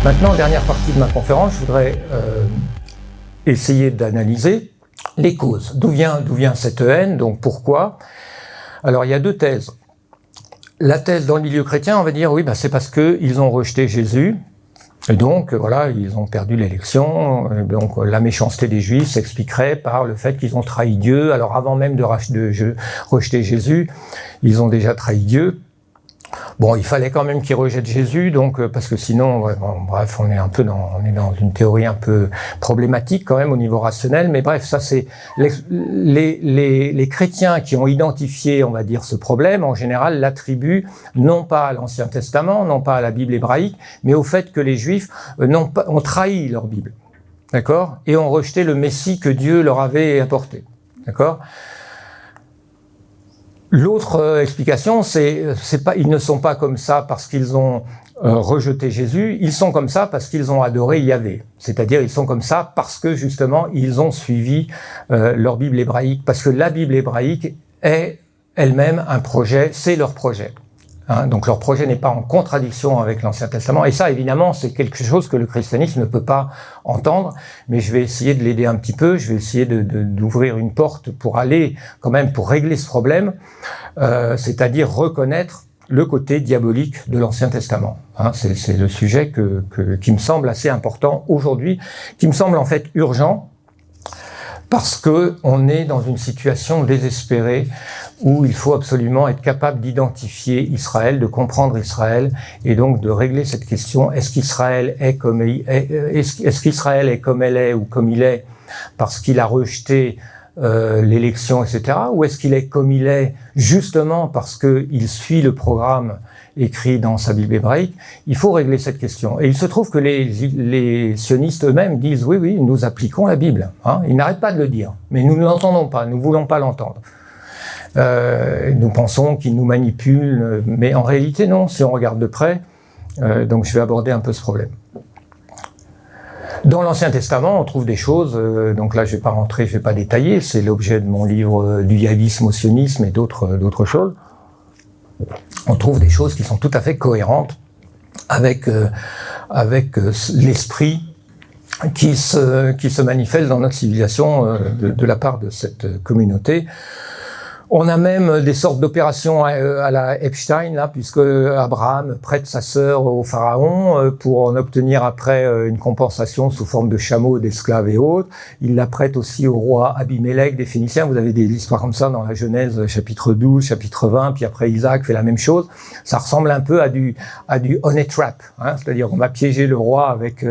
Maintenant, dernière partie de ma conférence, je voudrais essayer d'analyser les causes. D'où vient cette haine, donc pourquoi? Alors, il y a deux thèses. La thèse dans le milieu chrétien, on va dire, oui, c'est parce qu'ils ont rejeté Jésus, et donc, voilà, ils ont perdu l'élection. Donc, la méchanceté des Juifs s'expliquerait par le fait qu'ils ont trahi Dieu. Alors, avant même de rejeter Jésus, ils ont déjà trahi Dieu. Bon, il fallait quand même qu'ils rejettent Jésus, donc parce que sinon, bref, on est dans une théorie un peu problématique quand même au niveau rationnel. Mais bref, ça c'est les chrétiens qui ont identifié, on va dire, ce problème. En général, l'attribuent non pas à l'Ancien Testament, non pas à la Bible hébraïque, mais au fait que les Juifs ont trahi leur Bible, d'accord, et ont rejeté le Messie que Dieu leur avait apporté, d'accord. L'autre explication, ils ne sont pas comme ça parce qu'ils ont rejeté Jésus, ils sont comme ça parce qu'ils ont adoré Yahvé. C'est-à-dire, ils sont comme ça parce que, justement, ils ont suivi leur Bible hébraïque, parce que la Bible hébraïque est elle-même un projet, c'est leur projet. Donc leur projet n'est pas en contradiction avec l'Ancien Testament. Et ça, évidemment, c'est quelque chose que le christianisme ne peut pas entendre. Mais je vais essayer de l'aider un petit peu. Je vais essayer d'ouvrir une porte pour aller, quand même, pour régler ce problème. C'est-à-dire reconnaître le côté diabolique de l'Ancien Testament. C'est le sujet qui me semble assez important aujourd'hui, qui me semble en fait urgent, parce que on est dans une situation désespérée où il faut absolument être capable d'identifier Israël, de comprendre Israël, et donc de régler cette question: est-ce qu'Israël est comme elle est ou comme il est parce qu'il a rejeté l'élection, etc., ou est-ce qu'il est comme il est justement parce qu'il suit le programme écrit dans sa Bible hébraïque? Il faut régler cette question. Et il se trouve que les sionistes eux-mêmes disent oui, nous appliquons la Bible. Ils n'arrêtent pas de le dire, mais nous ne l'entendons pas, nous ne voulons pas l'entendre. Nous pensons qu'ils nous manipulent, mais en réalité non, si on regarde de près. Donc je vais aborder un peu ce problème. Dans l'Ancien Testament, on trouve des choses, donc là je vais pas détailler, c'est l'objet de mon livre du yahvisme au sionisme et d'autres choses. On trouve des choses qui sont tout à fait cohérentes avec l'esprit qui se manifeste dans notre civilisation de la part de cette communauté. On a même des sortes d'opérations à la Epstein, là, puisque Abraham prête sa sœur au pharaon pour en obtenir après une compensation sous forme de chameaux, d'esclaves et autres. Il la prête aussi au roi Abimélec des Phéniciens. Vous avez des histoires comme ça dans la Genèse, chapitre 12, chapitre 20, puis après Isaac fait la même chose. Ça ressemble un peu à du honey trap, c'est-à-dire qu'on va piéger le roi avec,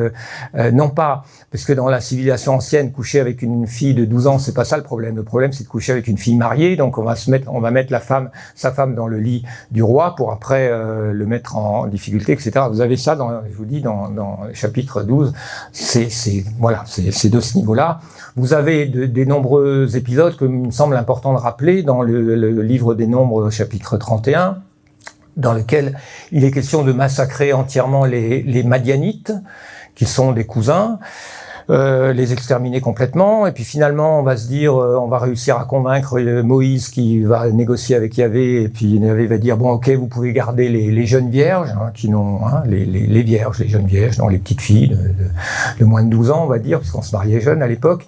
non pas, parce que dans la civilisation ancienne, coucher avec une fille de 12 ans, c'est pas ça le problème. Le problème, c'est de coucher avec une fille mariée, donc on va mettre sa femme dans le lit du roi pour après le mettre en difficulté, etc. Vous avez ça je vous dis, dans le chapitre 12. C'est de ce niveau-là. Vous avez des nombreux épisodes que il me semble important de rappeler dans le livre des Nombres, chapitre 31, dans lequel il est question de massacrer entièrement les Madianites, qui sont des cousins. Les exterminer complètement, et puis finalement on va se dire on va réussir à convaincre Moïse qui va négocier avec Yahvé, et puis Yahvé va dire bon ok, vous pouvez garder les jeunes vierges qui n'ont les vierges, les jeunes vierges, donc les petites filles de moins de 12 ans on va dire, puisqu'on se mariait jeune à l'époque,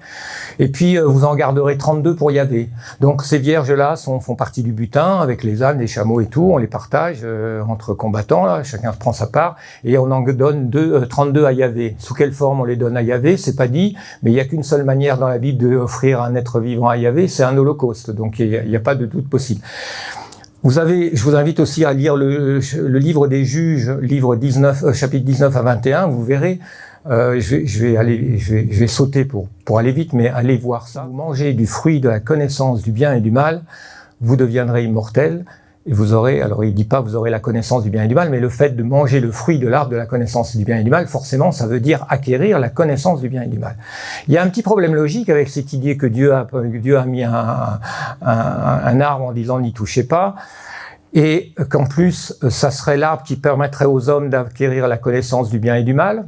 et puis vous en garderez 32 pour Yahvé. Donc ces vierges là font partie du butin avec les ânes, les chameaux et tout, on les partage entre combattants là, chacun prend sa part, et on en donne 32 à Yahvé. Sous quelle forme on les donne à Yahvé? C'est pas dit, mais il n'y a qu'une seule manière dans la Bible d'offrir un être vivant à Yahvé, c'est un holocauste. Donc il n'y a pas de doute possible. Je vous invite aussi à lire le livre des Juges, livre 19, chapitre 19 à 21. Vous verrez. Je vais sauter pour aller vite, mais allez voir ça. Vous mangez du fruit de la connaissance du bien et du mal, vous deviendrez immortels. Et vous aurez, alors il dit pas vous aurez la connaissance du bien et du mal, mais le fait de manger le fruit de l'arbre de la connaissance du bien et du mal, forcément, ça veut dire acquérir la connaissance du bien et du mal. Il y a un petit problème logique avec cette idée que Dieu a mis un arbre en disant n'y touchez pas, et qu'en plus, ça serait l'arbre qui permettrait aux hommes d'acquérir la connaissance du bien et du mal.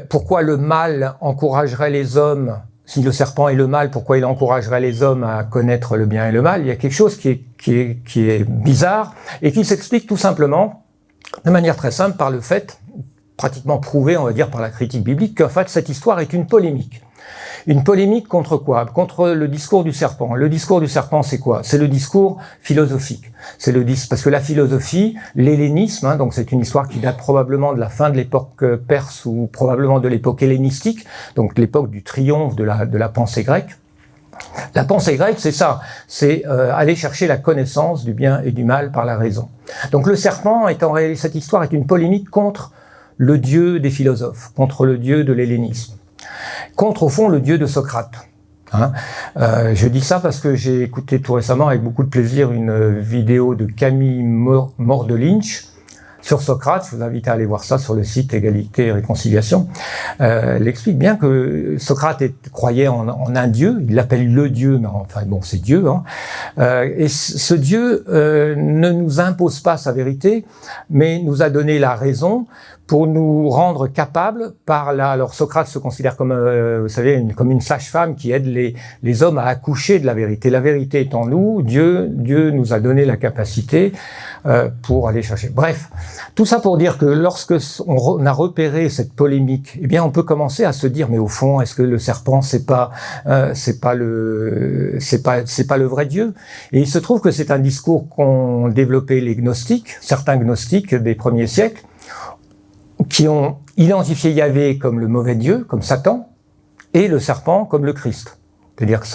Pourquoi le mal encouragerait les hommes? Si le serpent est le mal, pourquoi il encouragerait les hommes à connaître le bien et le mal? Il y a quelque chose qui est bizarre et qui s'explique tout simplement De manière très simple, par le fait, pratiquement prouvé, on va dire, par la critique biblique, qu'en fait, cette histoire est une polémique. Une polémique contre quoi? Contre le discours du serpent. Le discours du serpent, c'est quoi? C'est le discours philosophique. Parce que la philosophie, l'hellénisme, donc c'est une histoire qui date probablement de la fin de l'époque perse ou probablement de l'époque hellénistique, donc l'époque du triomphe de la pensée grecque. La pensée grecque, c'est ça, c'est aller chercher la connaissance du bien et du mal par la raison. Donc le serpent, cette histoire est une polémique contre le dieu des philosophes, contre le dieu de l'hellénisme, contre au fond le dieu de Socrate. Je dis ça parce que j'ai écouté tout récemment avec beaucoup de plaisir une vidéo de Camille Mordelinch sur Socrate. Je vous invite à aller voir ça sur le site Égalité et Réconciliation. Elle explique bien que Socrate croyait en un dieu, il l'appelle le dieu, mais enfin bon, c'est Dieu. Et ce dieu ne nous impose pas sa vérité, mais nous a donné la raison pour nous rendre capables alors Socrate se considère comme, vous savez, comme une sage-femme qui aide les hommes à accoucher de la vérité. La vérité est en nous, Dieu nous a donné la capacité pour aller chercher. Bref, tout ça pour dire que lorsque on a repéré cette polémique, eh bien on peut commencer à se dire, mais au fond, est-ce que le serpent c'est pas le vrai Dieu? Et il se trouve que c'est un discours qu'ont développé les gnostiques, certains gnostiques des premiers siècles, qui ont identifié Yahvé comme le mauvais Dieu, comme Satan, et le serpent comme le Christ. C'est-à-dire que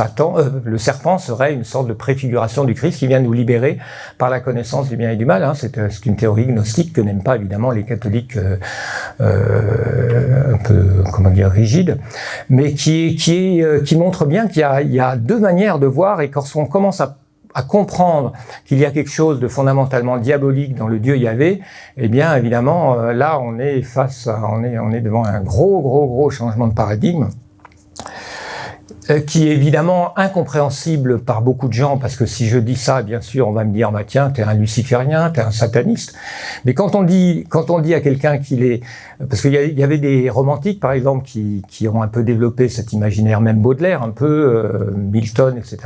le serpent serait une sorte de préfiguration du Christ qui vient nous libérer par la connaissance du bien et du mal. C'est une théorie gnostique que n'aiment pas évidemment les catholiques un peu, comment dire, rigides, mais qui montre bien qu'il y a deux manières de voir, et quand on commence à comprendre qu'il y a quelque chose de fondamentalement diabolique dans le Dieu Yahvé, eh bien évidemment là on est devant un gros changement de paradigme qui est évidemment incompréhensible par beaucoup de gens, parce que si je dis ça, bien sûr, on va me dire, bah tiens, t'es un luciférien, t'es un sataniste. Mais quand on dit à quelqu'un qu'il est, parce qu'il y avait des romantiques, par exemple, qui ont un peu développé cet imaginaire, même Baudelaire, un peu, Milton, etc.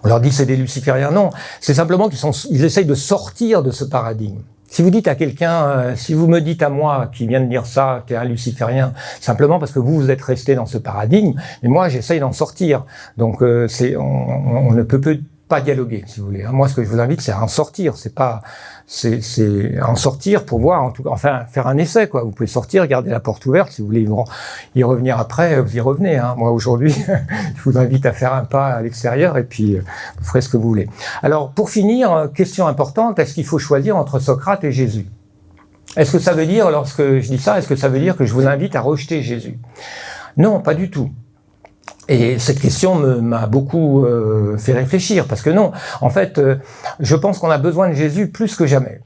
On leur dit c'est des lucifériens. Non, c'est simplement qu'ils essayent de sortir de ce paradigme. Si vous dites à quelqu'un, si vous me dites à moi qui vient de dire ça, t'es un luciférien, simplement parce que vous êtes resté dans ce paradigme, mais moi j'essaye d'en sortir. Donc on ne peut pas dialoguer, si vous voulez. Moi, ce que je vous invite, c'est à en sortir. C'est en sortir pour voir, en tout cas, enfin, faire un essai, quoi. Vous pouvez sortir, garder la porte ouverte. Si vous voulez y revenir après, vous y revenez, Moi, aujourd'hui, je vous invite à faire un pas à l'extérieur et puis vous ferez ce que vous voulez. Alors, pour finir, question importante, est-ce qu'il faut choisir entre Socrate et Jésus? Est-ce que ça veut dire, lorsque je dis ça, est-ce que ça veut dire que je vous invite à rejeter Jésus? Non, pas du tout. Et cette question m'a beaucoup fait réfléchir, parce que non, en fait, je pense qu'on a besoin de Jésus plus que jamais.